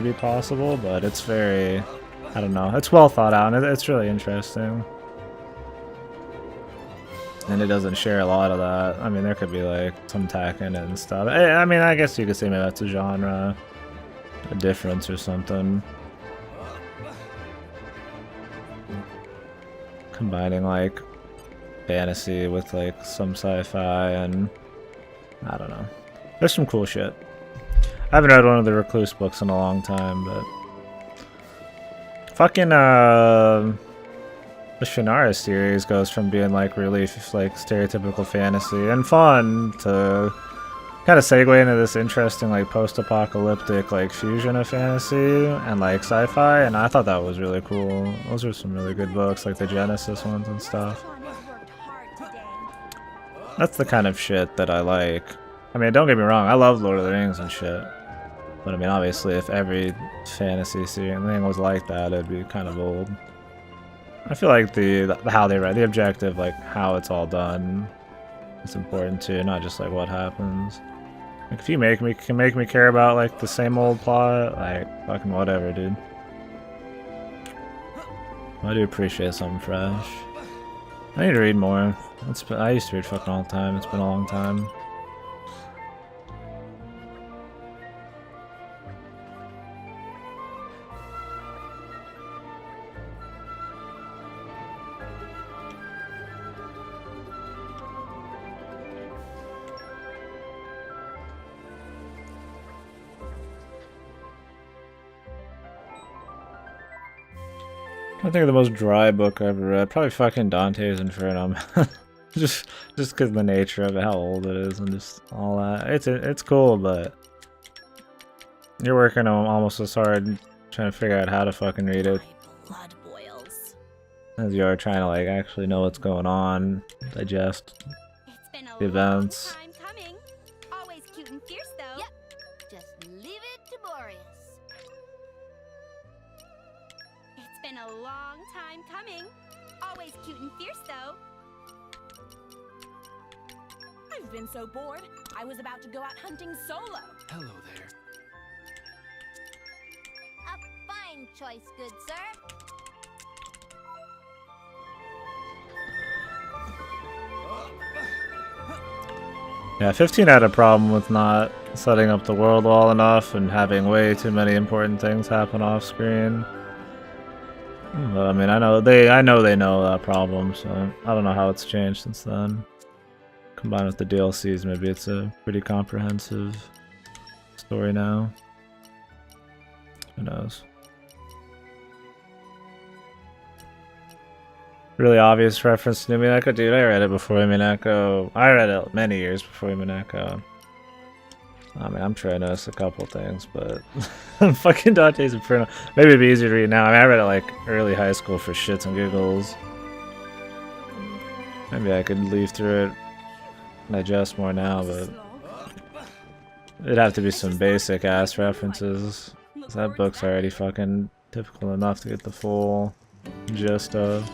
maybe possible, but it's very, I don't know, it's well thought out and it's really interesting. And it doesn't share a lot of that. I mean, there could be like some tack in it and stuff. I mean, I guess you could say maybe that's a genre, a difference or something. Combining like fantasy with like some sci-fi and I don't know. There's some cool shit. I haven't read one of the Recluse books in a long time, but fucking the Shannara series goes from being like really like stereotypical fantasy and fun to kind of segue into this interesting like post-apocalyptic like fusion of fantasy and like sci-fi, and I thought that was really cool. Those are some really good books, like the Genesis ones and stuff. That's the kind of shit that I like. I mean, don't get me wrong, I love Lord of the Rings and shit. But I mean, obviously, if every fantasy thing was like that, it'd be kind of old. I feel like the how they write, the objective, like how it's all done, is important too, not just like what happens. Like, if you can make me care about like the same old plot, like fucking whatever, dude. I do appreciate something fresh. I need to read more. I used to read fucking all the time. It's been a long time. I think the most dry book I ever read, probably fucking Dante's Inferno. just because of the nature of it, how old it is, and just all that. It's cool, but you're working on almost as hard trying to figure out how to fucking read it as you are trying to like actually know what's going on, digest the events. Always cute and fierce, though. Yep. Just leave it to Boreas. It's been a long time coming. Always cute and fierce, though. I've been so bored, I was about to go out hunting solo. Hello there. A fine choice, good sir. Yeah, 15 had a problem with not setting up the world well enough and having way too many important things happen off screen. But I mean, I know they know that problem, so I don't know how it's changed since then. Combined with the DLCs, maybe it's a pretty comprehensive story now. Who knows? Really obvious reference to Umineko? Dude, I read it before Umineko. I read it many years before Umineko. I mean, I'm sure I noticed a couple things, but fucking Dante's Inferno. Maybe it'd be easier to read now. I mean, I read it like early high school for shits and giggles. Maybe I could leaf through it and digest more now, but it'd have to be some basic ass references. That book's already fucking difficult enough to get the full gist of.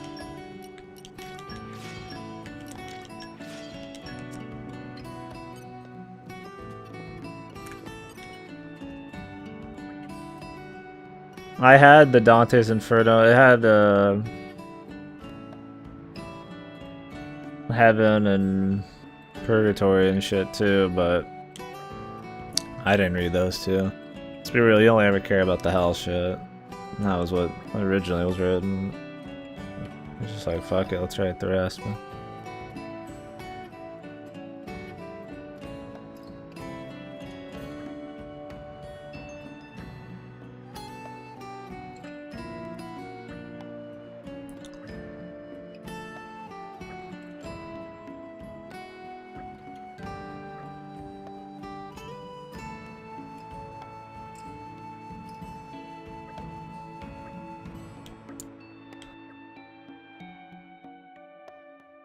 I had the Dante's Inferno. It had Heaven and Purgatory and shit too, but I didn't read those two. Let's be real, you only ever care about the hell shit. And that was what originally was written. It's just like, fuck it, let's write the rest, man.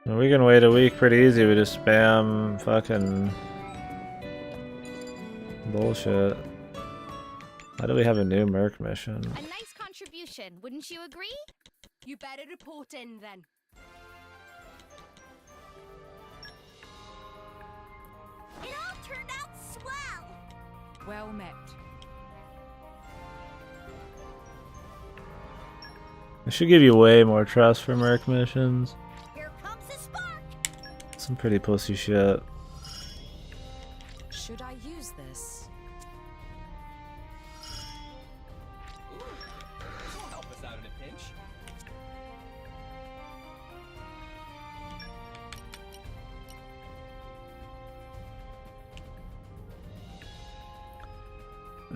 We can wait a week pretty easy. We just spam fucking bullshit. Why do we have a new Merc mission? A nice contribution, wouldn't you agree? You better report in then. It all turned out swell. Well met. It should give you way more trust for merc missions. Here comes the spark. Some pretty pussy shit. Should I use this? You'll help us out in a pinch.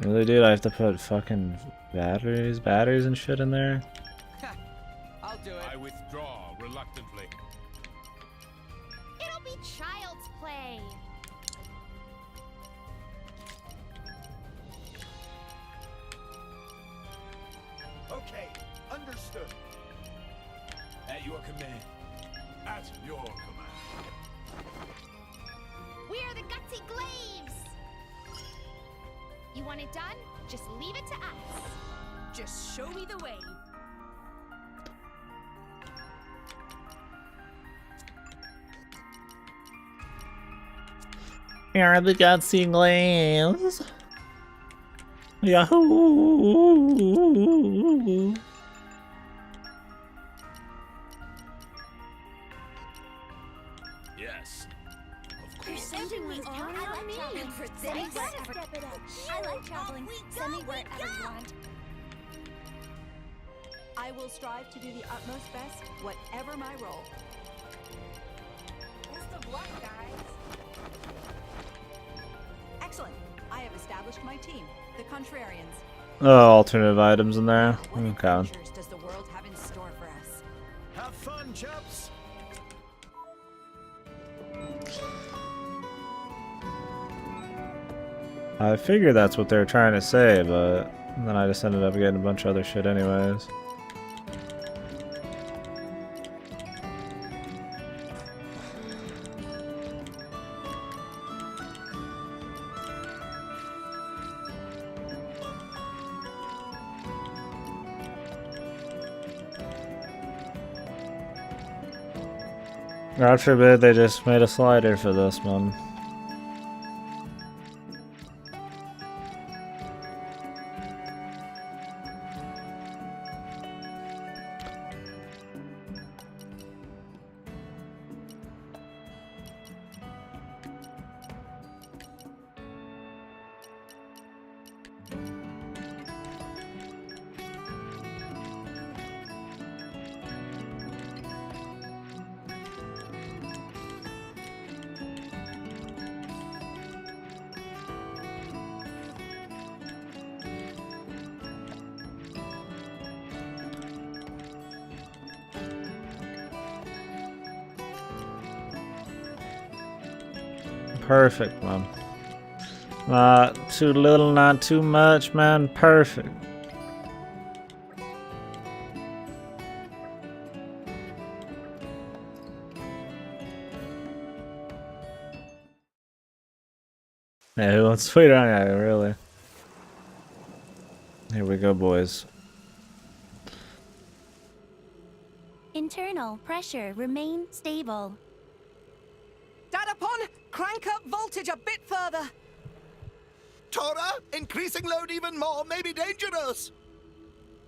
Really, dude? I have to put fucking batteries and shit in there? I'll do it. I withdraw reluctantly. It'll be child's play. Okay, understood. At your command. At your command. We're the gutsy Glaves. You want it done? Just leave it to us. Just show me the way. Here are the gutsy Glaves. Yahoo! Yes. Of course. Sending me on? I like traveling. Send me Thanks. wherever. Step it up. I like traveling. Send me wherever you want. I will strive to do the utmost best, whatever my role. Best of luck, guys. Excellent. I have established my team, the Contrarians. Oh, alternative items in there. What Okay. adventures does the world have in store for us? Have fun, chaps. I figured that's what they were trying to say, but then I just ended up getting a bunch of other shit anyways. God forbid they just made a slider for this one. Perfect, man. Not too little, not too much, man. Perfect. Yeah, who wants to wait on ya, really? Here we go, boys. Internal pressure remain stable. Dadapon, crank up voltage a bit further. Tora, increasing load even more may be dangerous.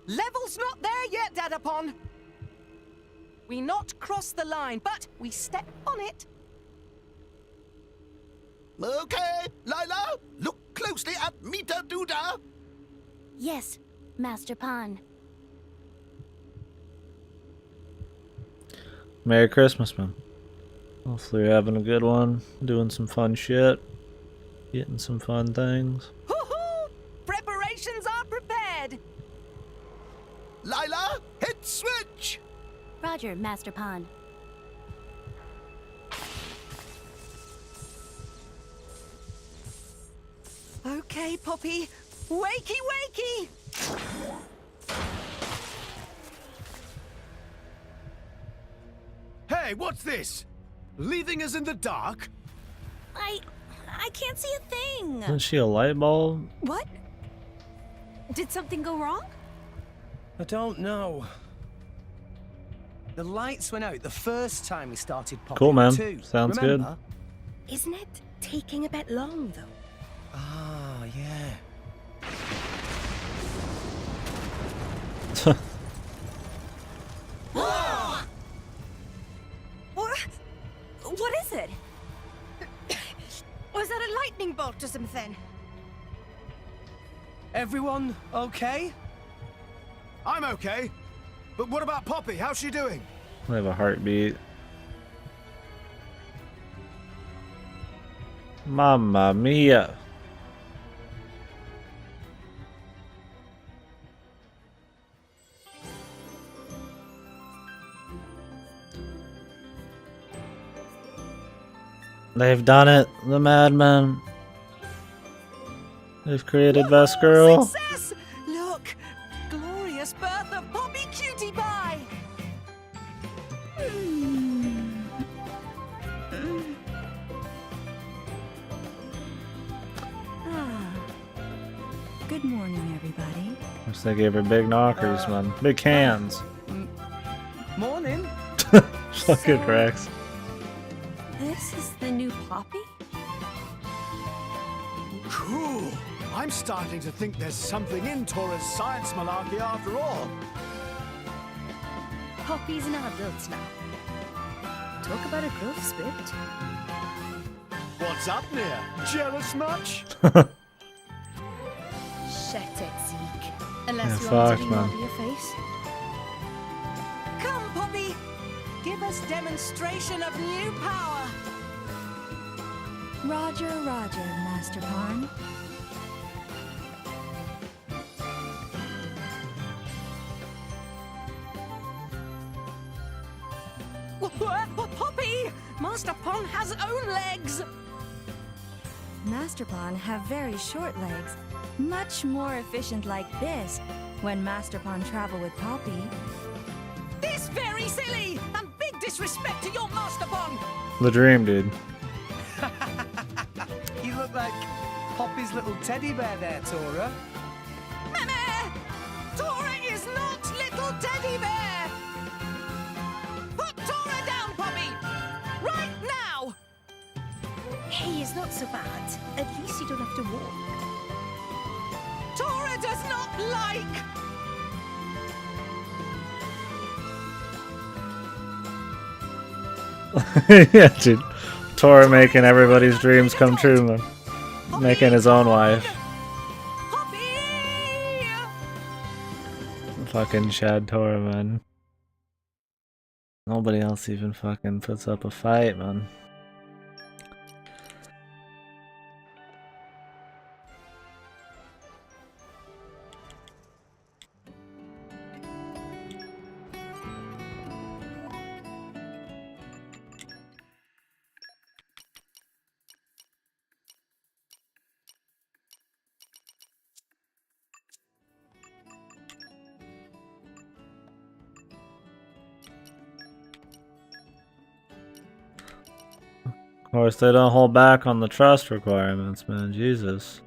Level's not there yet, Dadapon. We not cross the line, but we step on it. Okay, Lila, look closely at Meter Duda. Yes, Master Pan. Merry Christmas, man. Hopefully you're having a good one, doing some fun shit, getting some fun things. Hoo-hoo! Preparations are prepared. Lila, hit switch. Roger, Master Pan. Okay, Poppy. Wakey, wakey! Hey, what's this? Leaving us in the dark? I can't see a thing. Isn't she a light bulb? What? Did something go wrong? I don't know. The lights went out the first time we started popping Cool, man. too. Sounds Remember? Isn't it taking a bit long, though? Ah, yeah. everyone okay? I'm okay. But what about Poppy? How's she doing? I have a heartbeat. Mamma mia. They've done it, the madmen. They've created Best Girl. Success! Look, glorious birth of Poppy Cutie Pie. Good morning, everybody. Which they gave her big knockers, man. Big cans. Morning. Fucking Rex. This is the new Poppy? Cool. I'm starting to think there's something in Tora's science malarkey after all. Poppy's an adult now. Talk about a growth spurt. What's up, Nia? Jealous much? Shut it, Zeke. Unless Yeah, you want fuck, to man. remodel your face. Come, Poppy. Give us demonstration of new power. Roger, Roger, Master Pawn. Poppy! Master Pon has own legs. Master Pawn have very short legs. Much more efficient like this when Master Pawn travel with Poppy. This very silly and big disrespect to your Master Pon. The dream, dude. You look like Poppy's little teddy bear there, Tora. Meh! Tora is not little teddy bear. Put Tora down, Poppy. Right now. Hey, it's not so bad. At least you don't have to walk. Tora does not like. Yeah, dude. Tora making everybody's dreams come true, man. Making his own wife. Poppy! Fucking Chad Tora, man. Nobody else even fucking puts up a fight, man. Of course, they don't hold back on the trust requirements, man. Jesus.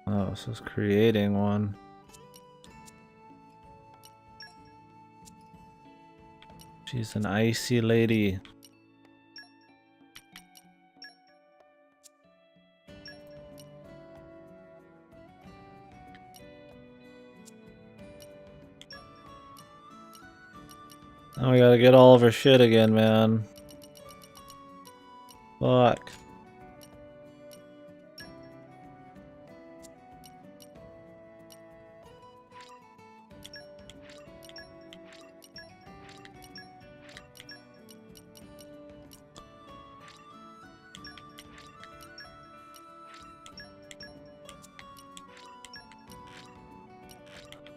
Oh, this is creating one. She's an icy lady. Now we gotta get all of her shit again, man. Fuck.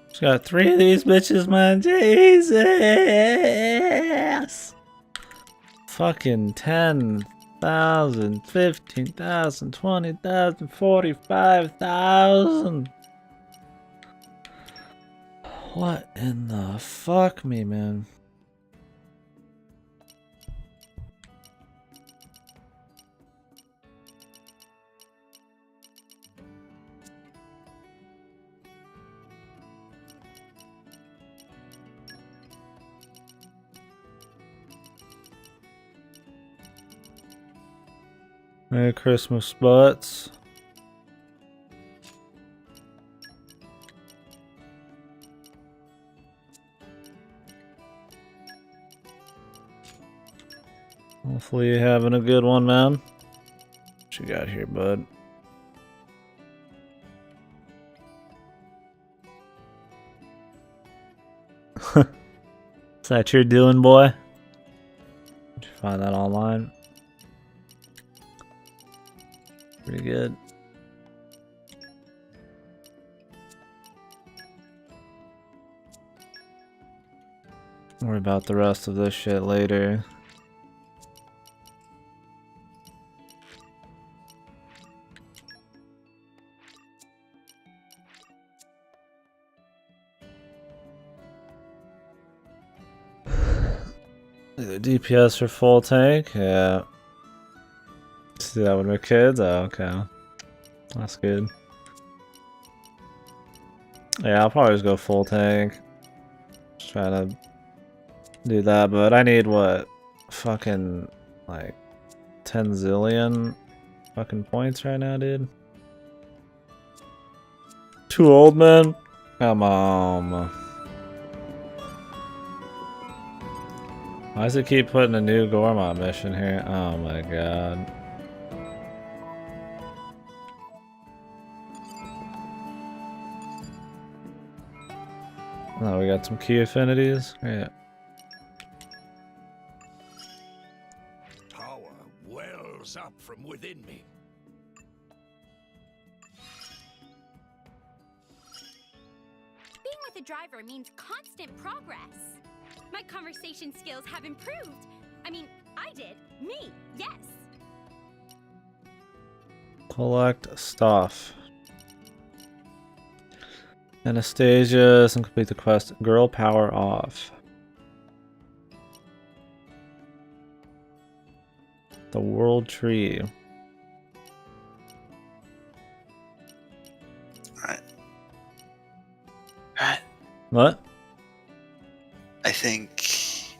She's got 3 of these bitches, man. Jesus. Fucking 10,000, 15,000, 20,000, 45,000. What in the fuck me, man? Merry Christmas, butts. Hopefully you're having a good one, man. What you got here, bud? Is that your doing, boy? Did you find that online? Pretty good. Worry about the rest of this shit later. Either DPS or full tank, yeah. See that with my kids? Oh, okay. That's good. Yeah, I'll probably just go full tank. Just try to do that, but I need what? Fucking like 10 zillion fucking points right now, dude. Too old, man? Come on. Why does it keep putting a new Gormont mission here? Oh my god. Oh, we got some key affinities? Yeah. Power wells up from within me. Being with a driver means constant progress. My conversation skills have improved. I mean, I did. Me, yes. Collect stuff. Anastasia, and complete the quest. Girl power off. The world tree. Alright. Alright. What? I think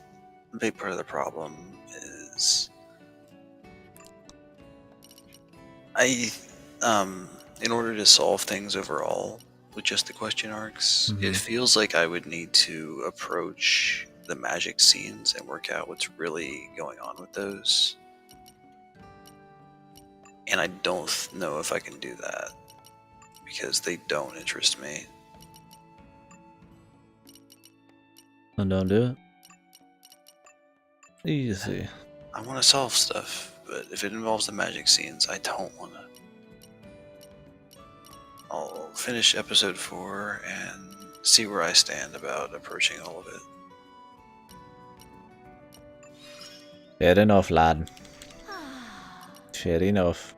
a big part of the problem is in order to solve things overall with just the question arcs, it feels like I would need to approach the magic scenes and work out what's really going on with those. And I don't know if I can do that because they don't interest me. Then don't do it. Easy. I want to solve stuff, but if it involves the magic scenes, I don't want to. I'll finish episode 4 and see where I stand about approaching all of it. Fair enough, lad. Fair enough.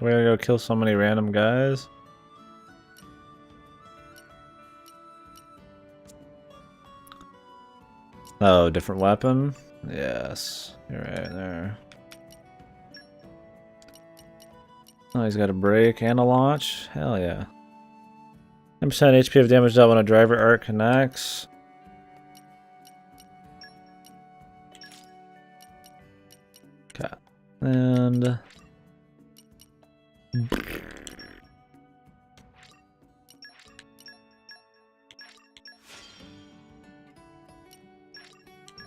We're gonna go kill so many random guys. Oh, different weapon? Yes, you're right there. Oh, he's got a break and a launch? Hell yeah. 10% HP of damage dealt when a driver arc connects. Okay. And...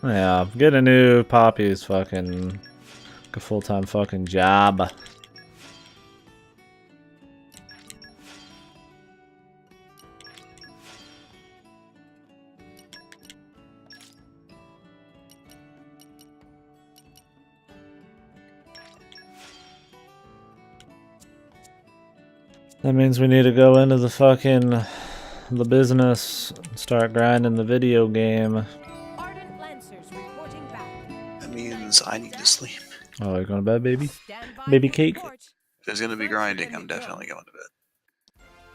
yeah, get a new Poppy's fucking like a full-time fucking job. That means we need to go into the fucking the business and start grinding the video game. Ardent Lancers reporting back. That means I need to sleep. Oh, you're going to bed, baby? Stand by Baby for cake? report. If there's gonna be grinding, I'm definitely going to bed.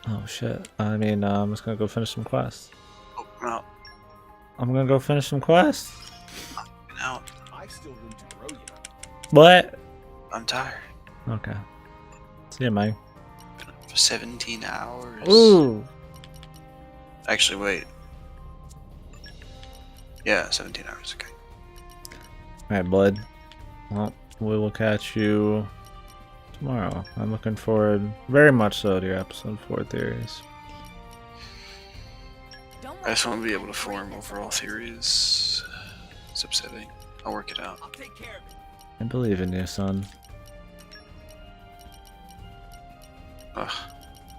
Oh shit. I mean, I'm just gonna go finish some quests. Oh, I'm out. I'm gonna go finish some quests. I'm out. I still want to grow you. What? I'm tired. Okay. See ya, man. Been up for 17 hours. Ooh. Actually, wait. Yeah, 17 hours. Okay. Alright, bud. Well, we will catch you tomorrow. I'm looking forward very much so to your episode 4 theories. I just want to be able to form overall theories. It's upsetting. I'll work it out. I'll take care of it. I believe in you, son. Ugh.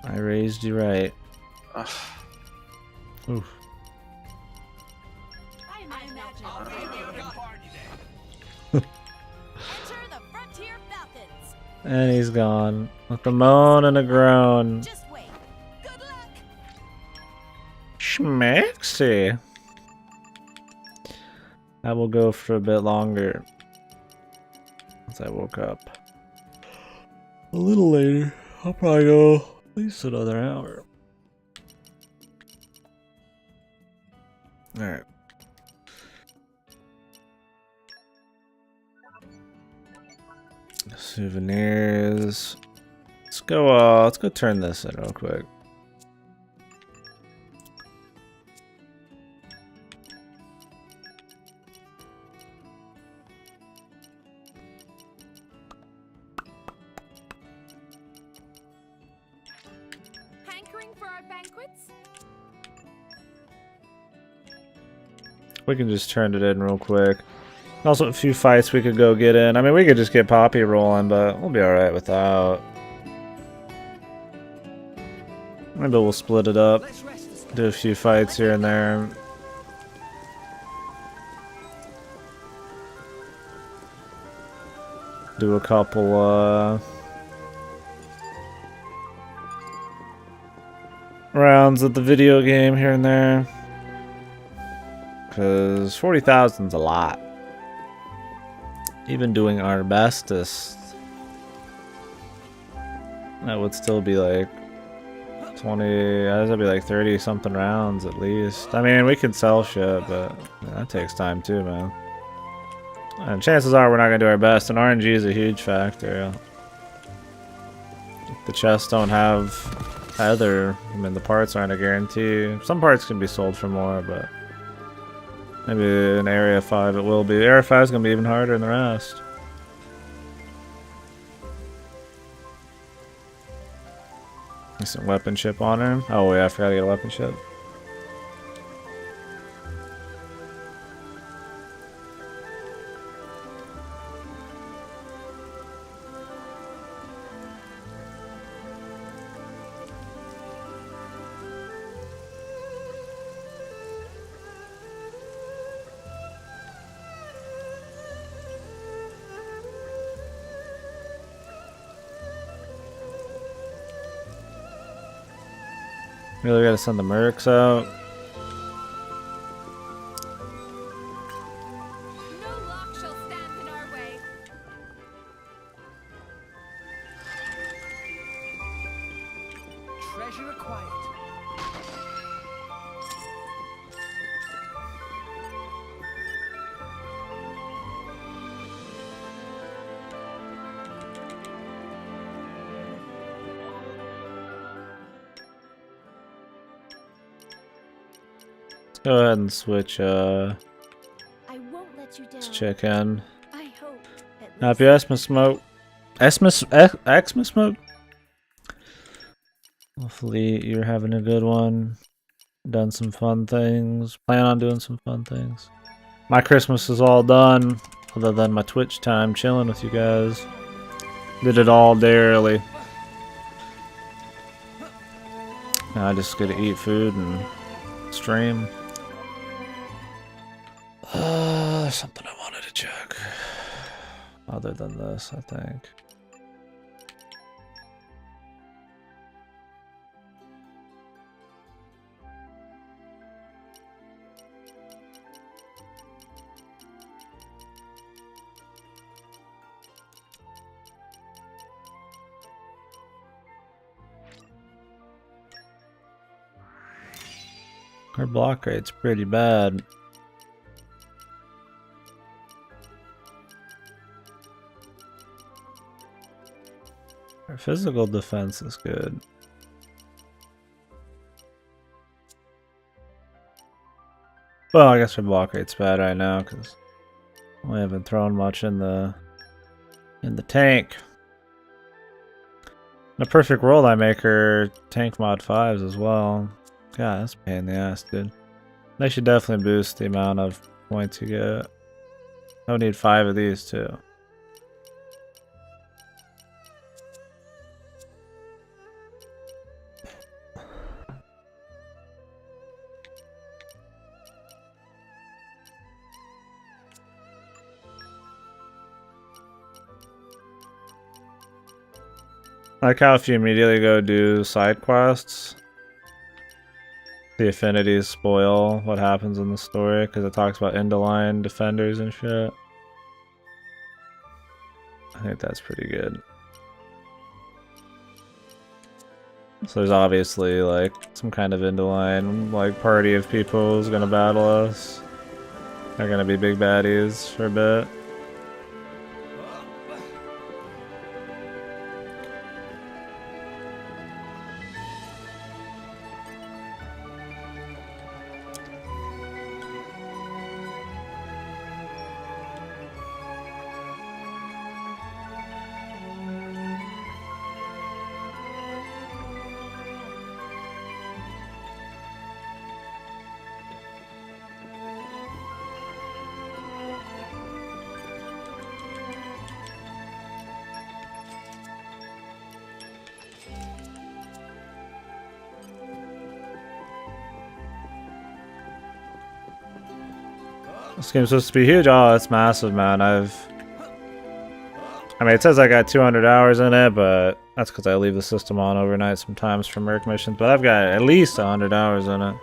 I raised you right. Ugh. Oof. I imagine I'll be there to party day. enter the Frontier Falcons. And he's gone. With a moan and a groan. Just wait. Good luck. Schmexy. I will go for a bit longer. Once I woke up. A little later. I'll probably go at least another hour. Alright. Souvenirs. Let's go turn this in real quick. Hankering for our banquets? We can just turn it in real quick. Also, a few fights we could go get in. I mean, we could just get Poppy rolling, but we'll be alright without. Maybe we'll split it up. Let's rest this. Do a few fights here and there. Do a couple, rounds of the video game here and there. Because 40,000's a lot. Even doing our bestest, that would still be like 20, that'd be like 30 something rounds at least. I mean, we could sell shit, but that takes time too, man. And chances are we're not gonna do our best, and RNG is a huge factor. The chests don't have either. I mean, the parts aren't a guarantee. Some parts can be sold for more, but maybe in Area 5 it will be. Area 5 is gonna be even harder than the rest. Decent weapon ship on her. Oh yeah, I forgot to get a weapon ship. Really gotta send the mercs out. No lock shall stand in our way. Treasure acquired. Let's go ahead and switch I won't let you down. this chick in. I hope. At Happy least. Xmas smoke. Xmas smoke? Hopefully you're having a good one. Done some fun things. Plan on doing some fun things. My Christmas is all done, other than my Twitch time chilling with you guys. Did it all day early. Now I just gotta eat food and stream. There's something I wanted to check. Other than this, I think. Our block rate's pretty bad. Our physical defense is good. Well, I guess our block rate's bad right now because we haven't thrown much in the tank. In a perfect world, I make her tank mod 5s as well. God, that's a pain in the ass, dude. They should definitely boost the amount of points you get. I would need 5 of these too. I like how if you immediately go do side quests, the affinities spoil what happens in the story because it talks about end-of-line defenders and shit. I think that's pretty good. So there's obviously like some kind of end-of-line like party of people who's gonna battle us. They're gonna be big baddies for a bit. This game's supposed to be huge. Oh, it's massive, man. I mean, it says I got 200 hours in it, but that's because I leave the system on overnight sometimes for Merc missions. But I've got at least 100 hours in it.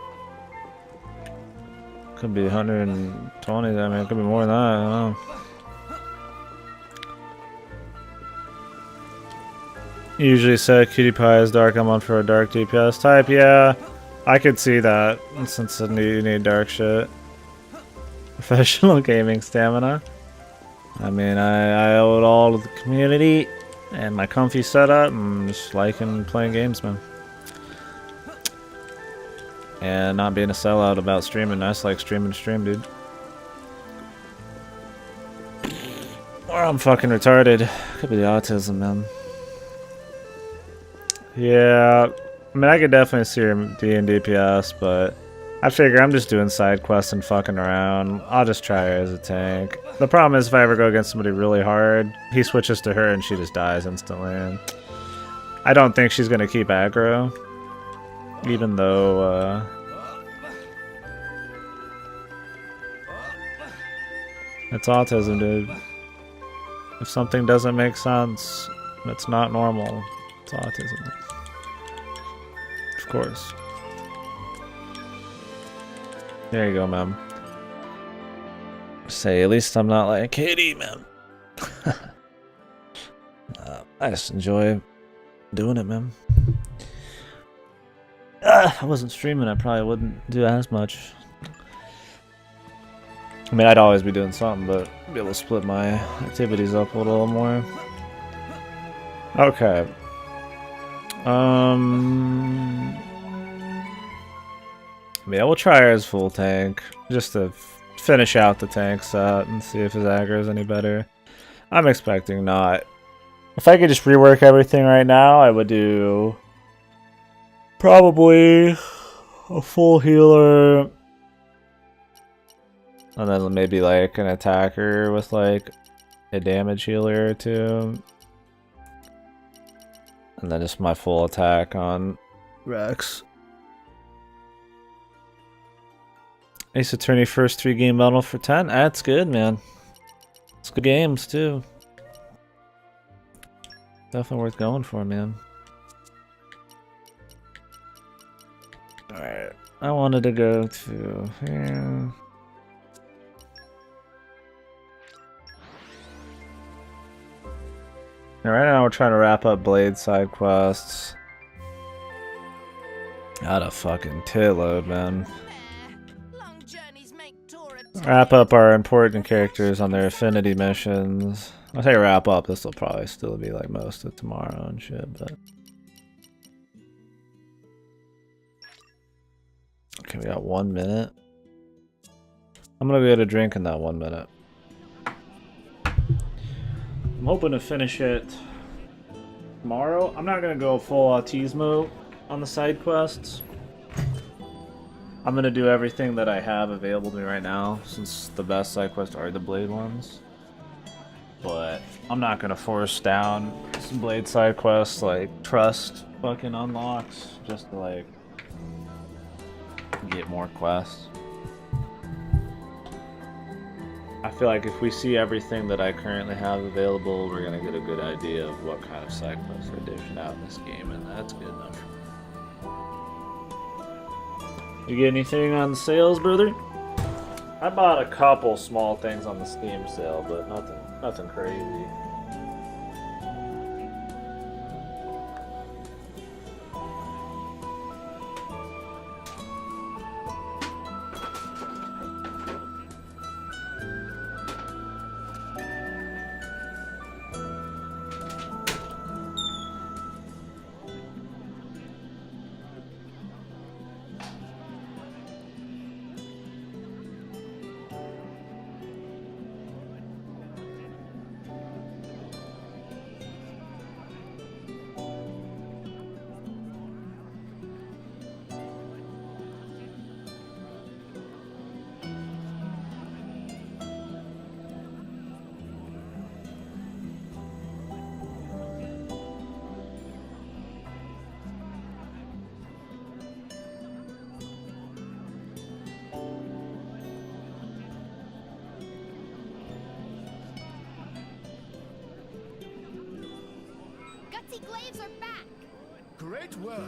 Could be 120. I mean, it could be more than that. I don't know. Usually said Cutie Pie is dark. I'm on for a dark DPS type. Yeah, I could see that since you need dark shit. Professional gaming stamina. I mean, I owe it all to the community and my comfy setup and just liking playing games, man. And not being a sellout about streaming. I just like streaming to stream, dude. Or I'm fucking retarded. Could be the autism, man. Yeah, I mean, I could definitely see her D and DPS, but I figure I'm just doing side quests and fucking around. I'll just try her as a tank. The problem is if I ever go against somebody really hard, he switches to her and she just dies instantly. And I don't think she's gonna keep aggro, even though it's autism, dude. If something doesn't make sense, it's not normal. It's autism. Of course. There you go, man. Say, at least I'm not like KD, man. I just enjoy doing it, man. If I wasn't streaming, I probably wouldn't do as much. I mean, I'd always be doing something, but be able to split my activities up a little more. Okay. Yeah, we'll try her as full tank, just to finish out the tank set and see if his aggro is any better. I'm expecting not. If I could just rework everything right now, I would do probably a full healer, and then maybe like an attacker with like a damage healer or two, and then just my full attack on Rex. Ace Attorney first 3-game medal for 10. That's good, man. It's good games too. Definitely worth going for, man. Alright. I wanted to go to here. Now, right now we're trying to wrap up Blade side quests. Got a fucking titload, man. Wrap up our important characters on their affinity missions. I'll say wrap up, this will probably still be like most of tomorrow and shit, but... Okay, we got 1 minute. I'm gonna get a drink in that 1 minute. I'm hoping to finish it tomorrow. I'm not gonna go full autismo on the side quests. I'm gonna do everything that I have available to me right now, since the best side quests are the blade ones. But I'm not gonna force down some blade side quests like trust fucking unlocks just to like get more quests. I feel like if we see everything that I currently have available, we're gonna get a good idea of what kind of side quests are dishing out in this game, and that's good enough. You get anything on the sales, brother? I bought a couple small things on the Steam sale, but nothing crazy. Gutsy glaives are back! Great work.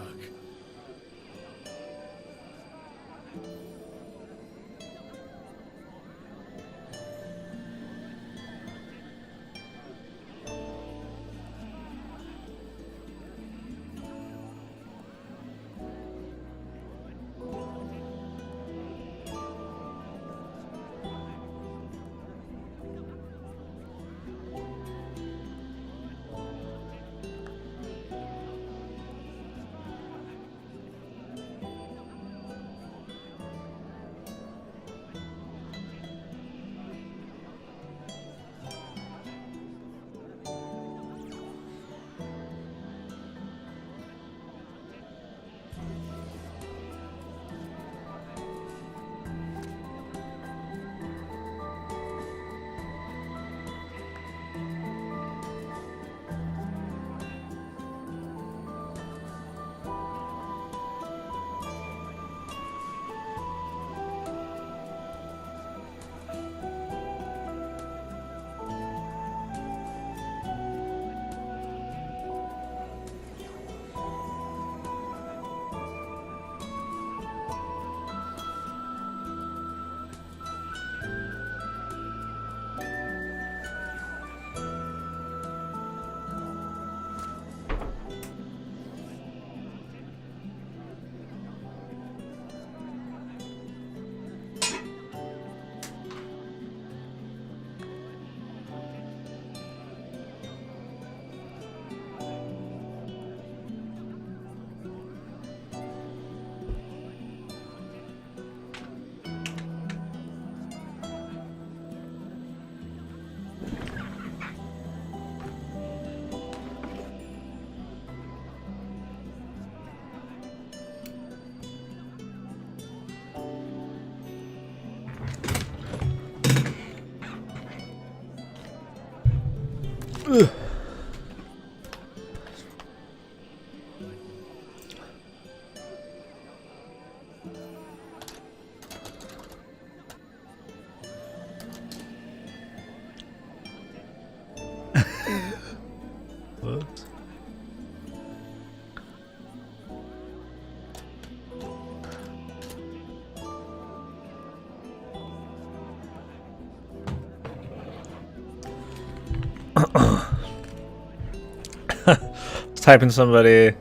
Typing somebody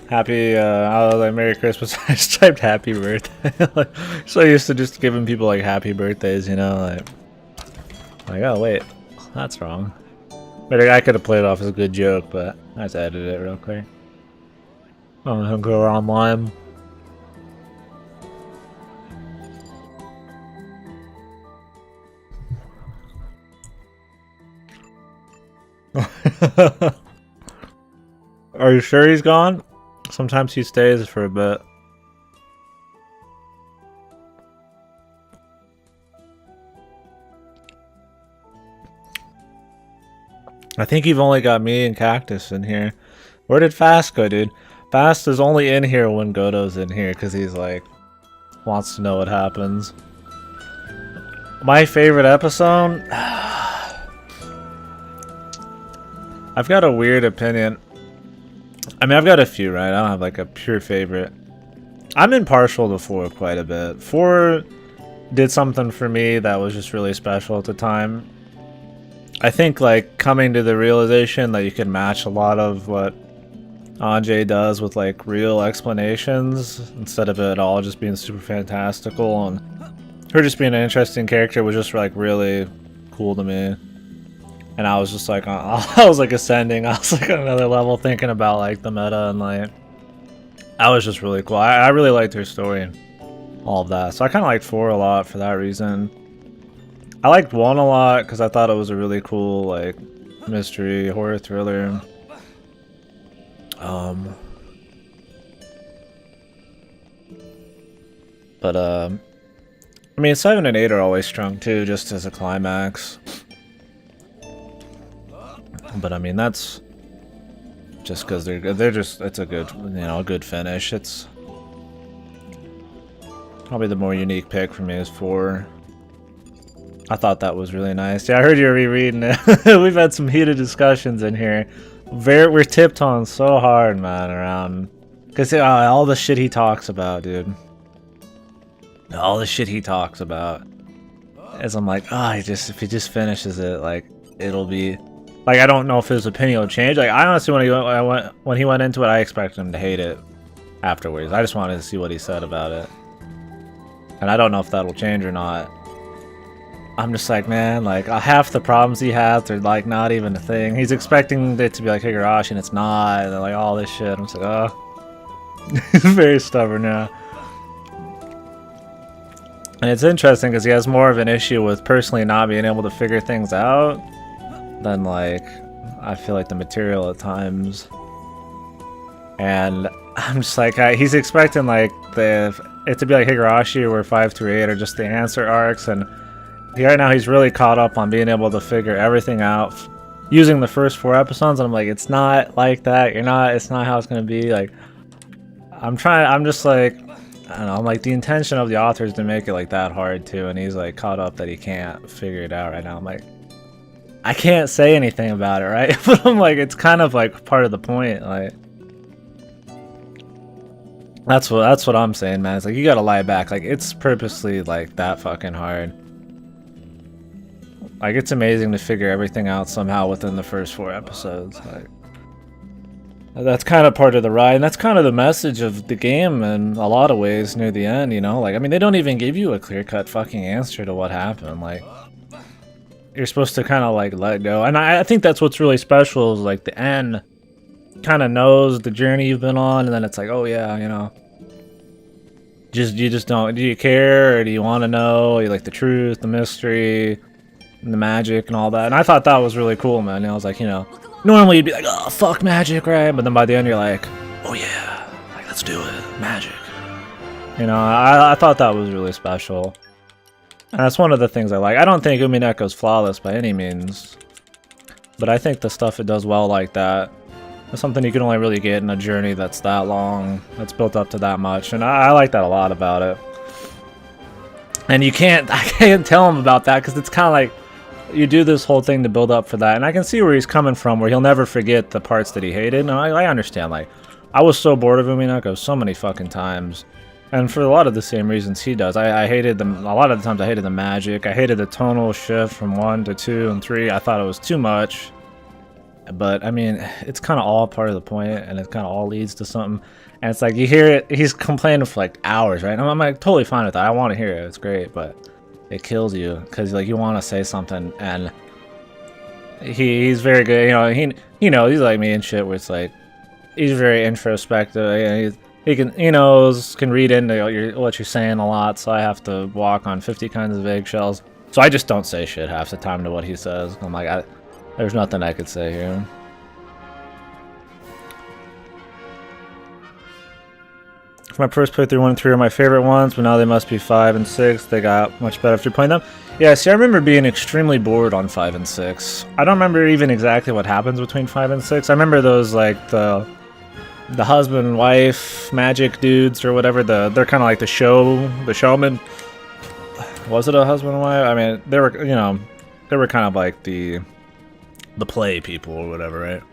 happy I was like Merry Christmas. I just typed happy birthday. Like, so used to just giving people like happy birthdays, you know, like oh wait, that's wrong. But I could have played it off as a good joke, but I just edited it real quick. I'm gonna go online. Are you sure he's gone? Sometimes he stays for a bit. I think you've only got me and Cactus in here. Where did Fast go, dude? Fast is only in here when Godo's in here because he's like, wants to know what happens. My favorite episode? I've got a weird opinion. I mean, I've got a few, right? I don't have like a pure favorite. I'm impartial to 4 quite a bit. 4 did something for me that was just really special at the time. I think like coming to the realization that you can match a lot of what Anjay does with like real explanations instead of it all just being super fantastical, and her just being an interesting character was just like really cool to me. And I was just like, I was like ascending. I was like on another level thinking about like the meta, and like that was just really cool. I really liked her story and all of that. So I kind of liked 4 a lot for that reason. I liked 1 a lot because I thought it was a really cool like mystery horror thriller. But I mean 7 and 8 are always strong too, just as a climax. But I mean that's just because they're good. They're just, it's a good, you know, a good finish. It's probably the more unique pick for me is 4. I thought that was really nice. Yeah, I heard you were rereading it. We've had some heated discussions in here. We're tipped on so hard, man, around because all the shit he talks about, dude. All the shit he talks about. As I'm like, if he just finishes it, like it'll be. Like, I don't know if his opinion will change. Like, I honestly, when he went into it, I expected him to hate it afterwards. I just wanted to see what he said about it. And I don't know if that'll change or not. I'm just like, man, like, half the problems he has are, like, not even a thing. He's expecting it to be like Higurashi, and it's not. And, like, all this shit. I'm just like, oh. He's very stubborn now. And it's interesting because he has more of an issue with personally not being able to figure things out than like I feel like the material at times. And I'm just like, he's expecting like it to be like Higurashi where 5 through 8 are just the answer arcs, and right now he's really caught up on being able to figure everything out using the first 4 episodes, and I'm like, it's not like that. It's not how it's gonna be. Like I'm just like, I don't know, I'm like, the intention of the author is to make it like that hard too, and he's like caught up that he can't figure it out right now. I'm like, I can't say anything about it, right? But I'm like, it's kind of like part of the point. Like, that's what I'm saying, man. It's like you gotta lie back. Like, it's purposely like that fucking hard. Like, it's amazing to figure everything out somehow within the first 4 episodes. Like, that's kind of part of the ride, and that's kind of the message of the game in a lot of ways near the end. You know, like, I mean, they don't even give you a clear-cut fucking answer to what happened. Like, you're supposed to kind of like let go, and I think that's what's really special is like the end kind of knows the journey you've been on, and then it's like, oh yeah, you know, you just don't, do you care, or do you want to know? You like the truth, the mystery, and the magic and all that. And I thought that was really cool, man. And I was like, you know, normally you'd be like, oh fuck magic, right? But then by the end you're like, oh yeah, like let's do it, magic. You know, I thought that was really special. And that's one of the things I like. I don't think Umineko's flawless by any means, but I think the stuff it does well like that is something you can only really get in a journey that's that long, that's built up to that much, and I like that a lot about it. And I can't tell him about that because it's kind of like you do this whole thing to build up for that, and I can see where he's coming from, where he'll never forget the parts that he hated, and I understand. Like, I was so bored of Umineko so many fucking times. And for a lot of the same reasons he does. I hated them. A lot of the times I hated the magic. I hated the tonal shift from 1 to 2 and 3. I thought it was too much. But, I mean, it's kind of all part of the point, and it kind of all leads to something. And it's like, you hear it, he's complaining for like hours, right? And I'm like, totally fine with that. I want to hear it. It's great, but it kills you. Because, like, you want to say something, and he's very good. You know, he knows, he's like me and shit, where it's like, he's very introspective. You know, he can read into what you're saying a lot, so I have to walk on 50 kinds of eggshells. So I just don't say shit half the time to what he says. I'm like, there's nothing I could say here. my first playthrough 1 and 3 are my favorite ones, but now they must be 5 and 6. They got much better after playing them. Yeah, see, I remember being extremely bored on 5 and 6. I don't remember even exactly what happens between 5 and 6. I remember those, like, the husband and wife magic dudes or whatever. They're kind of like the showman. Was it a husband and wife? I mean, they were, you know, they were kind of like the play people or whatever, right?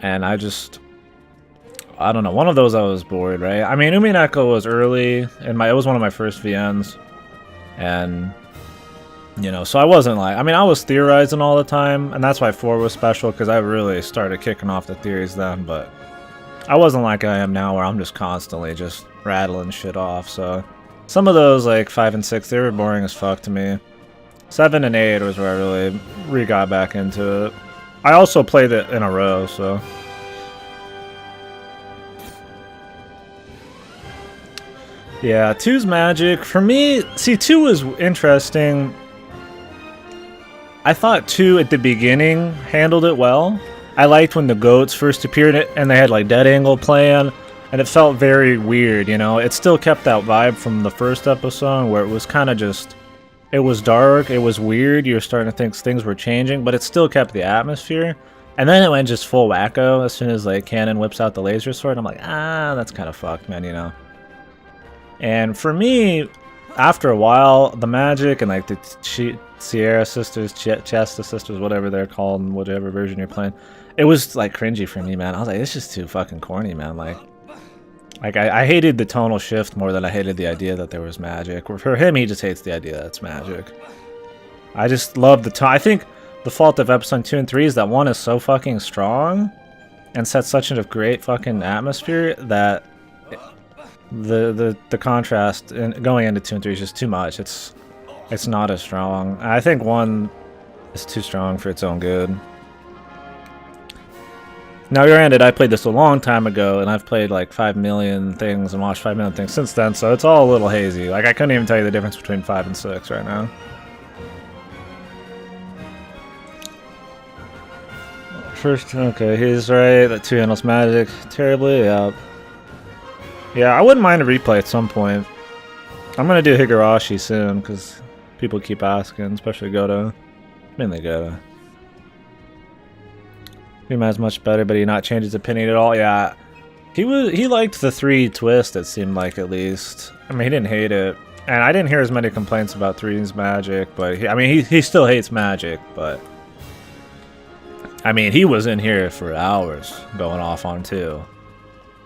And I don't know, one of those I was bored, right? I mean, Umineko was early, and it was one of my first VNs, and, you know, so I wasn't like, I mean, I was theorizing all the time, and that's why 4 was special, because I really started kicking off the theories then, but I wasn't like I am now, where I'm just constantly just rattling shit off, so some of those, like, 5 and 6, they were boring as fuck to me. 7 and 8 was where I really got back into it. I also played it in a row, so... Yeah, 2's magic. For me, see, 2 was interesting. I thought 2 at the beginning handled it well. I liked when the goats first appeared and they had like dead angle playing, and it felt very weird, you know? It still kept that vibe from the first episode where it was kind of just... It was dark, it was weird, you were starting to think things were changing, but it still kept the atmosphere. And then it went just full wacko as soon as like Canon whips out the laser sword. I'm like, that's kind of fucked, man, you know? And for me, after a while, the magic and like the Sierra sisters, Chesta sisters, whatever they're called, in whatever version you're playing, it was like cringy for me, man. I was like, it's just too fucking corny, man. Like I hated the tonal shift more than I hated the idea that there was magic. For him, he just hates the idea that it's magic. I just love the tone. I think the fault of episode 2 and 3 is that 1 is so fucking strong and sets such a great fucking atmosphere that the contrast going into 2 and 3 is just too much. It's not as strong. I think 1 is too strong for its own good. Now granted, I played this a long time ago, and I've played like 5 million things and watched 5 million things since then, so it's all a little hazy. Like, I couldn't even tell you the difference between 5 and 6 right now. First, okay, he's right, that 2 handles magic terribly, yeah. Yeah, I wouldn't mind a replay at some point. I'm gonna do Higurashi soon, because people keep asking, especially Goto. Mainly Goto. Reman's much better, but he not changed his opinion at all. Yeah, he liked the 3 twist, it seemed like, at least. I mean, he didn't hate it, and I didn't hear as many complaints about 3's magic. But he still hates magic. But I mean, he was in here for hours going off on 2.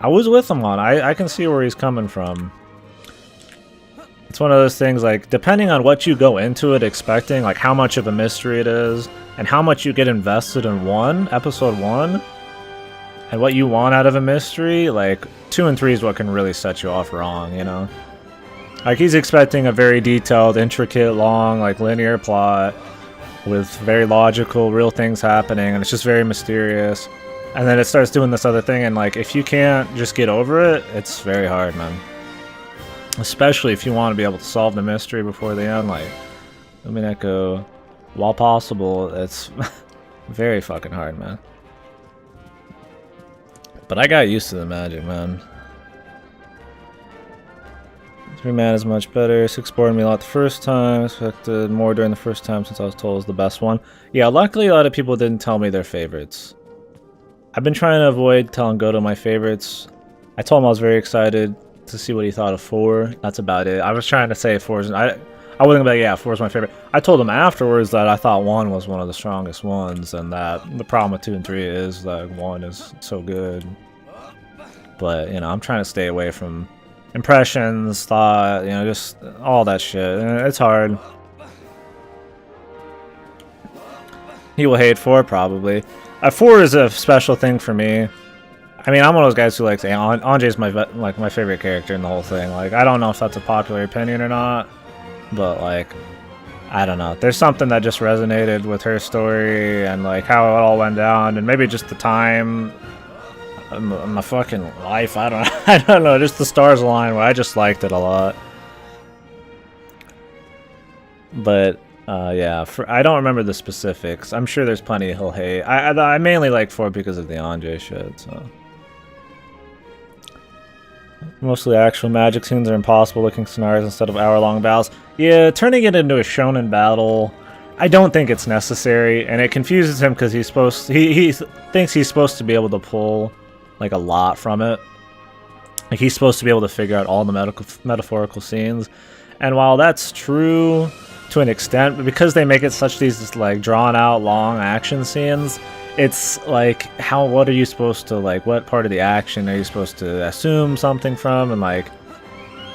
I was with him on. I can see where he's coming from. It's one of those things, like, depending on what you go into it expecting, like how much of a mystery it is, and how much you get invested in episode 1, and what you want out of a mystery, like, 2 and 3 is what can really set you off wrong, you know? Like, he's expecting a very detailed, intricate, long, like, linear plot, with very logical, real things happening, and it's just very mysterious. And then it starts doing this other thing, and, like, if you can't just get over it, it's very hard, man. Especially if you want to be able to solve the mystery before the end, like, Umineko, while possible, it's very fucking hard, man. But I got used to the magic, man. 3 man is much better. 6 bored me a lot the first time. Expected more during the first time since I was told it was the best one. Yeah, luckily a lot of people didn't tell me their favorites. I've been trying to avoid telling Goto my favorites. I told him I was very excited to see what he thought of 4. That's about it. I was trying to say 4 is... I wasn't like, yeah, 4 is my favorite. I told him afterwards that I thought 1 was one of the strongest ones, and that the problem with 2 and 3 is that 1 is so good. But, you know, I'm trying to stay away from impressions, thought, you know, just all that shit. It's hard. He will hate 4, probably. 4 is a special thing for me. I mean, I'm one of those guys who likes Anjay's my favorite character in the whole thing. Like, I don't know if that's a popular opinion or not, but like, I don't know. There's something that just resonated with her story and like how it all went down, and maybe just the time, my fucking life. I don't know. I don't know. Just the stars aligned where I just liked it a lot. But yeah, I don't remember the specifics. I'm sure there's plenty he'll hate. I mainly like 4 because of the Anjay shit. So Mostly actual magic scenes are impossible looking scenarios instead of hour-long battles. Yeah, turning it into a shonen battle, I don't think it's necessary, and it confuses him because he thinks he's supposed to be able to pull like a lot from it. Like he's supposed to be able to figure out all the metaphorical scenes, and while that's true to an extent, but because they make it such these like drawn out long action scenes, it's like what are you supposed to like? What part of the action are you supposed to assume something from? And like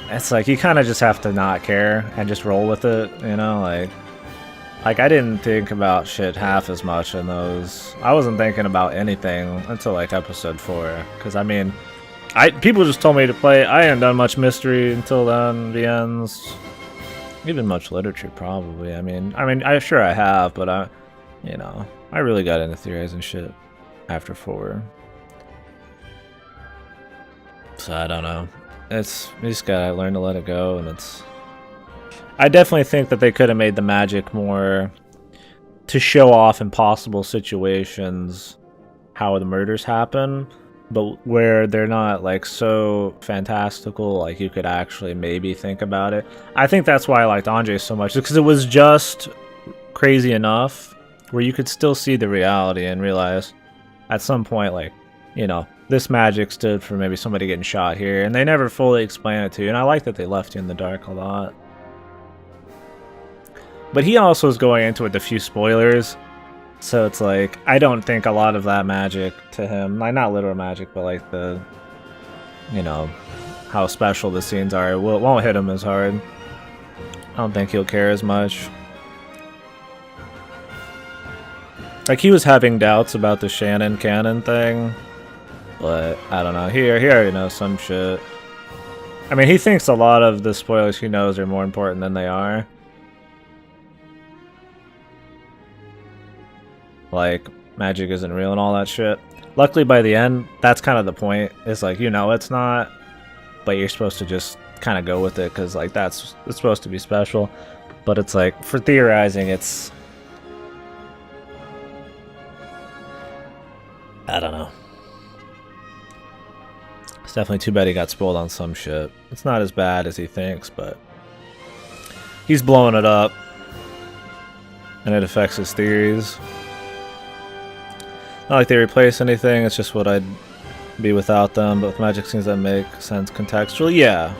it's like you kind of just have to not care and just roll with it, you know? Like I didn't think about shit half as much in those. I wasn't thinking about anything until like episode 4, because I mean, people just told me to play. I hadn't done much mystery until then. The ends, even much literature probably. I mean, I sure I have, but I really got into theorizing shit after 4. So I don't know. You just gotta learn to let it go, and it's. I definitely think that they could have made the magic more to show off impossible situations, how the murders happen, but where they're not like so fantastical, like you could actually maybe think about it. I think that's why I liked Andre so much, because it was just crazy enough where you could still see the reality and realize at some point, like, you know, this magic stood for maybe somebody getting shot here, and they never fully explain it to you, and I like that they left you in the dark a lot. But he also is going into it with a few spoilers, so it's like, I don't think a lot of that magic to him, like not literal magic, but like the, you know, how special the scenes are, it won't hit him as hard. I don't think he'll care as much. Like he was having doubts about the Shannon canon thing, but I don't know, he already knows some shit. I mean, he thinks a lot of the spoilers he knows are more important than they are. Like, magic isn't real and all that shit. Luckily, by the end, that's kind of the point. It's like, you know it's not, but you're supposed to just kind of go with it, because, like, it's supposed to be special. But it's like, for theorizing, it's... I don't know. It's definitely too bad he got spoiled on some shit. It's not as bad as he thinks, but... he's blowing it up. And it affects his theories. Not like they replace anything, it's just what I'd be without them, but with magic scenes that make sense contextually, yeah.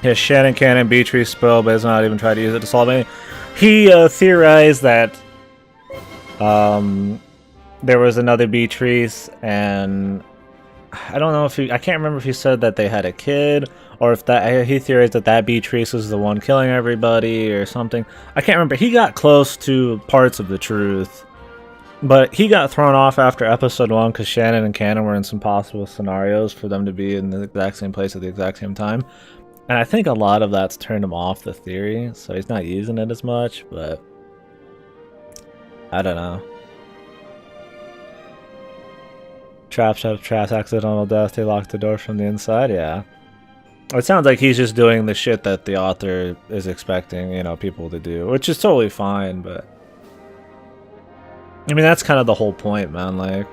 Yeah, Shannon Cannon, Beatrice spell, but has not even tried to use it to solve anything. He theorized that there was another Beatrice, and I don't know if I can't remember if he said that they had a kid, or if he theorized that Beatrice was the one killing everybody or something. I can't remember. He got close to parts of the truth, but he got thrown off after episode 1 because Shannon and Cannon were in some possible scenarios for them to be in the exact same place at the exact same time. And I think a lot of that's turned him off the theory, so he's not using it as much, but I don't know. Traps, accidental death, they lock the door from the inside, yeah. It sounds like he's just doing the shit that the author is expecting, you know, people to do, which is totally fine, but... I mean, that's kind of the whole point, man, like...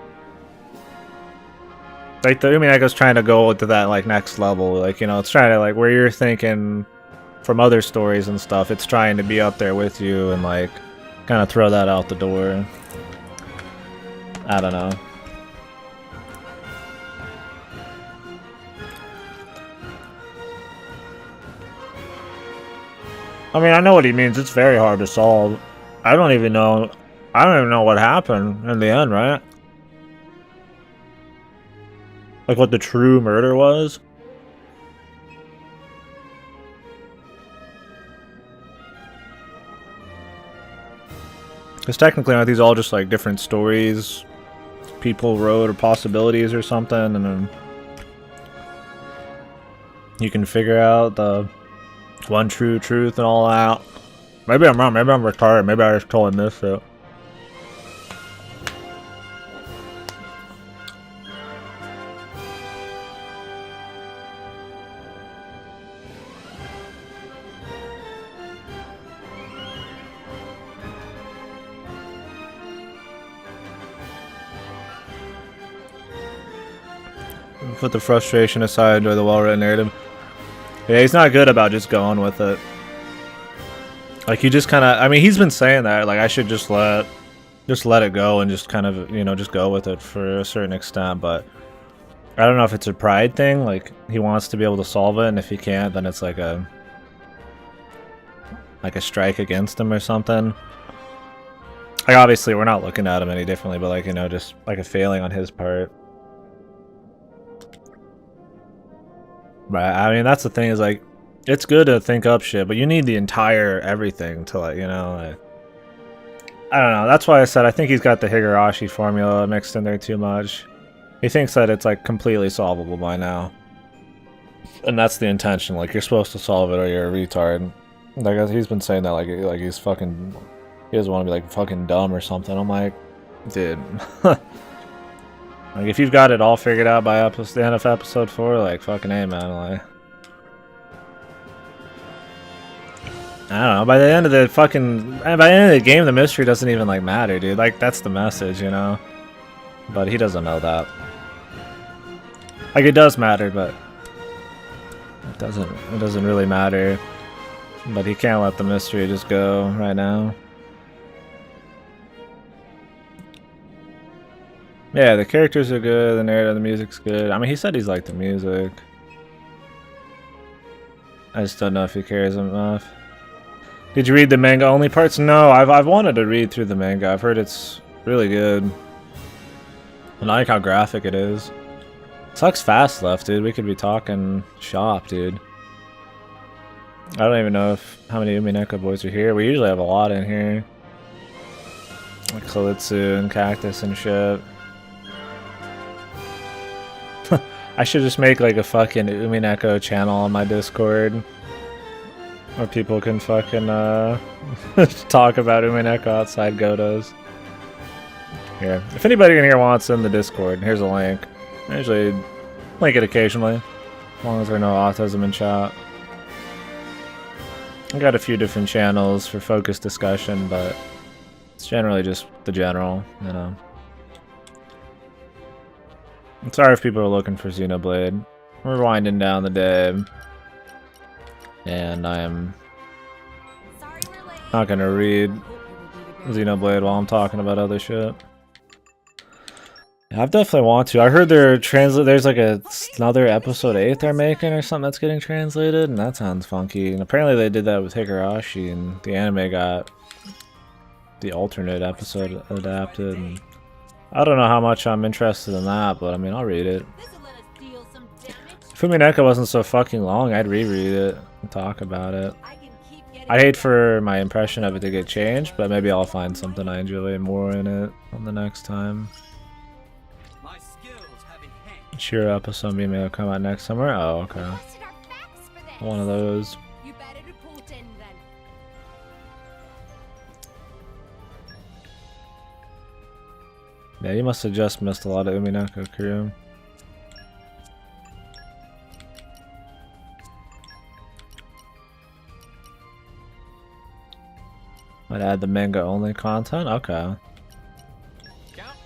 I mean, I was trying to go to that, like, next level, like, you know, it's trying to, like, where you're thinking from other stories and stuff, it's trying to be up there with you and, like, kind of throw that out the door. I don't know. I mean, I know what he means. It's very hard to solve. I don't even know what happened in the end, right? Like what the true murder was? Because technically, aren't these all just like different stories people wrote or possibilities or something, and then you can figure out the one true truth and all that. Maybe I'm wrong, maybe I'm retarded, maybe I just told him this shit. Put the frustration aside, enjoy the well-written narrative. Yeah, he's not good about just going with it. Like, he just kind of, I mean, he's been saying that, like, I should just let it go and just kind of, you know, just go with it for a certain extent, but I don't know if it's a pride thing, like, he wants to be able to solve it, and if he can't, then it's like a strike against him or something. Like, obviously, we're not looking at him any differently, but, like, you know, just, like, a failing on his part. But, I mean, that's the thing, is, like, it's good to think up shit, but you need the entire everything to, like, you know, like, I don't know, that's why I said I think he's got the Higurashi formula mixed in there too much. He thinks that it's, like, completely solvable by now. And that's the intention, like, you're supposed to solve it or you're a retard. Like, he's been saying that, like he's fucking... He doesn't want to be, like, fucking dumb or something. I'm like, dude. Like, if you've got it all figured out by the end of episode 4, like, fucking A, man, like... I don't know, by the end of the fucking... By the end of the game, the mystery doesn't even, like, matter, dude. Like, that's the message, you know? But he doesn't know that. Like, it does matter, but... It doesn't really matter. But he can't let the mystery just go right now. Yeah, the characters are good, the narrative, the music's good. I mean, he said he's liked the music. I just don't know if he cares enough. Did you read the manga only parts? No, I've wanted to read through the manga. I've heard it's really good. And I like how graphic it is. Sucks fast left, dude. We could be talking shop, dude. I don't even know how many Umineko boys are here. We usually have a lot in here. Like Kalitsu and Cactus and shit. I should just make like a fucking Umineko channel on my Discord. Where people can fucking talk about Umineko outside Godos. Here. If anybody in here wants in the Discord, here's a link. I usually link it occasionally. As long as there's no autism in chat. I got a few different channels for focused discussion, but it's generally just the general, you know. I'm sorry if people are looking for Xenoblade. We're winding down the day. And I am not gonna read Xenoblade while I'm talking about other shit. I definitely want to. I heard there's like another episode 8 they're making or something that's getting translated, and that sounds funky. And apparently they did that with Higurashi, and the anime got the alternate episode adapted. And I don't know how much I'm interested in that, but I mean, I'll read it. If Umineko wasn't so fucking long, I'd reread it and talk about it. I hate for my impression of it to get changed, but maybe I'll find something I enjoy more in it on the next time. Shiro episode may have come out next summer. Oh, okay. One of those. Yeah, you must have just missed a lot of Umineko crew. Might add the manga only content? Okay.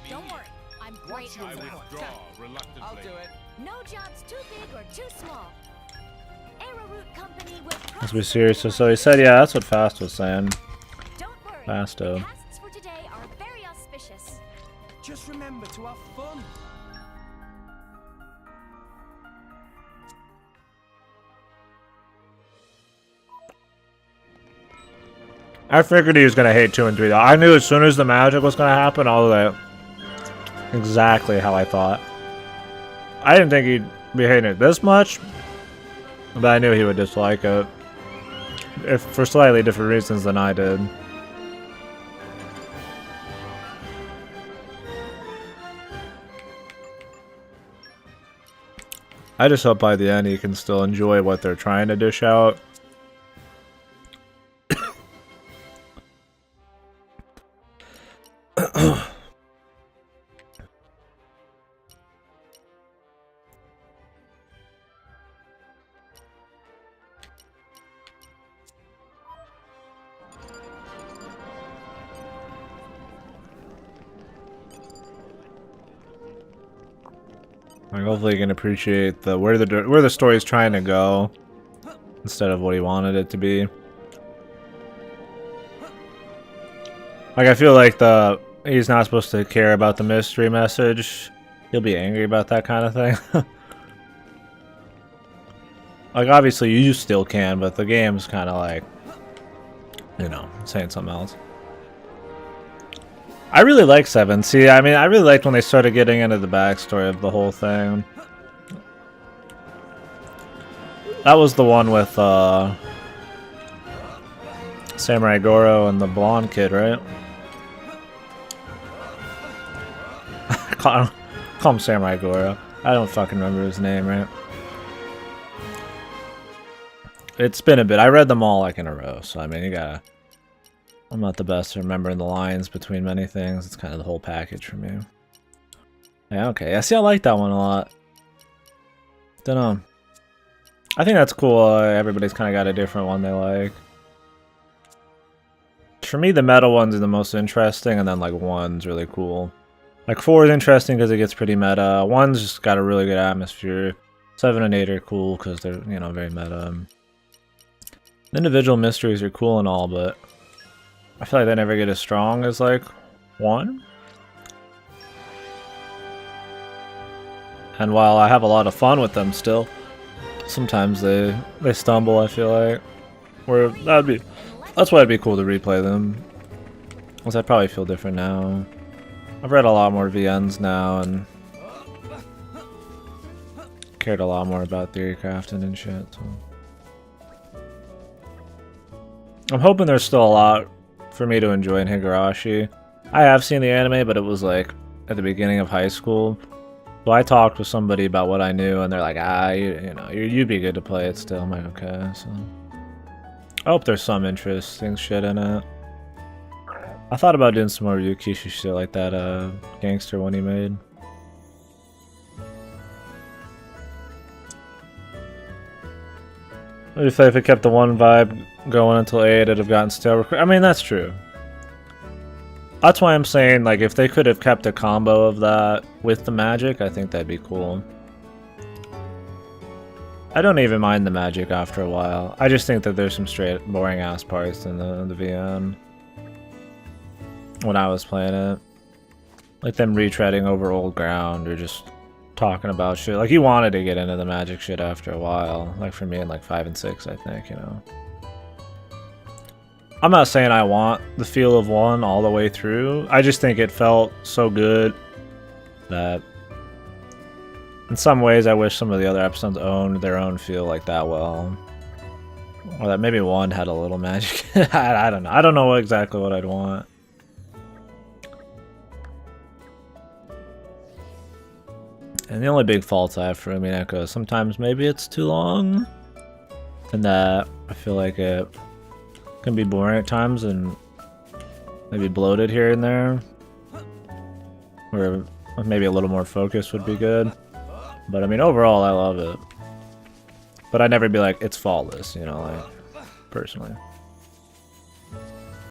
Don't worry, I'm great at support. I'll do it. No job's too big or too small. Arrowroot Company will Let's be serious. So he said, yeah, that's what Fast was saying. Don't worry. Fasto. The casts for today are very auspicious. Just remember to have fun. I figured he was gonna hate 2 and 3 though. I knew as soon as the magic was gonna happen, all that. Exactly how I thought. I didn't think he'd be hating it this much, but I knew he would dislike it. If for slightly different reasons than I did. I just hope by the end he can still enjoy what they're trying to dish out. Like, hopefully you can appreciate where the story's trying to go instead of what he wanted it to be. Like, I feel like he's not supposed to care about the mystery message. He'll be angry about that kind of thing. Like, obviously you still can, but the game's kind of like, you know, saying something else. I really like 7. See, I mean, I really liked when they started getting into the backstory of the whole thing. That was the one with Samurai Goro and the blonde kid, right? Call him Samurai Goro. I don't fucking remember his name, right? It's been a bit. I read them all like in a row, so I mean, you gotta... I'm not the best at remembering the lines between many things. It's kind of the whole package for me. Yeah, okay. I see, I like that one a lot. Dunno. I think that's cool. Everybody's kind of got a different one they like. For me, the meta ones are the most interesting, and then like 1's really cool. Like 4 is interesting because it gets pretty meta. 1's just got a really good atmosphere. 7 and 8 are cool because they're, you know, very meta. Individual mysteries are cool and all, but I feel like they never get as strong as like 1. And while I have a lot of fun with them still, sometimes they stumble, I feel like. Where that's why it'd be cool to replay them. Because I probably feel different now. I've read a lot more VNs now and cared a lot more about theory crafting and shit. So. I'm hoping there's still a lot for me to enjoy in Higurashi. I have seen the anime, but it was like at the beginning of high school. So I talked with somebody about what I knew, and they're like, you know, you'd be good to play it still. I'm like, okay, so... I hope there's some interesting shit in it. I thought about doing some more Ryukishi shit like that gangster one he made. If it kept the 1 vibe going until 8, it'd have gotten stale. I mean, that's true. That's why I'm saying, like, if they could have kept a combo of that with the magic, I think that'd be cool. I don't even mind the magic after a while. I just think that there's some straight boring ass parts in the VN. When I was playing it. Like them retreading over old ground or just talking about shit. Like, you wanted to get into the magic shit after a while. Like for me in like 5 and 6, I think, you know. I'm not saying I want the feel of 1 all the way through. I just think it felt so good that in some ways I wish some of the other episodes owned their own feel like that well. Or that maybe 1 had a little magic. I don't know. I don't know exactly what I'd want. And the only big fault I have for Umineko is sometimes maybe it's too long. And that I feel like it can be boring at times and maybe bloated here and there. Or maybe a little more focus would be good. But I mean, overall, I love it. But I'd never be like, it's faultless, you know, like, personally.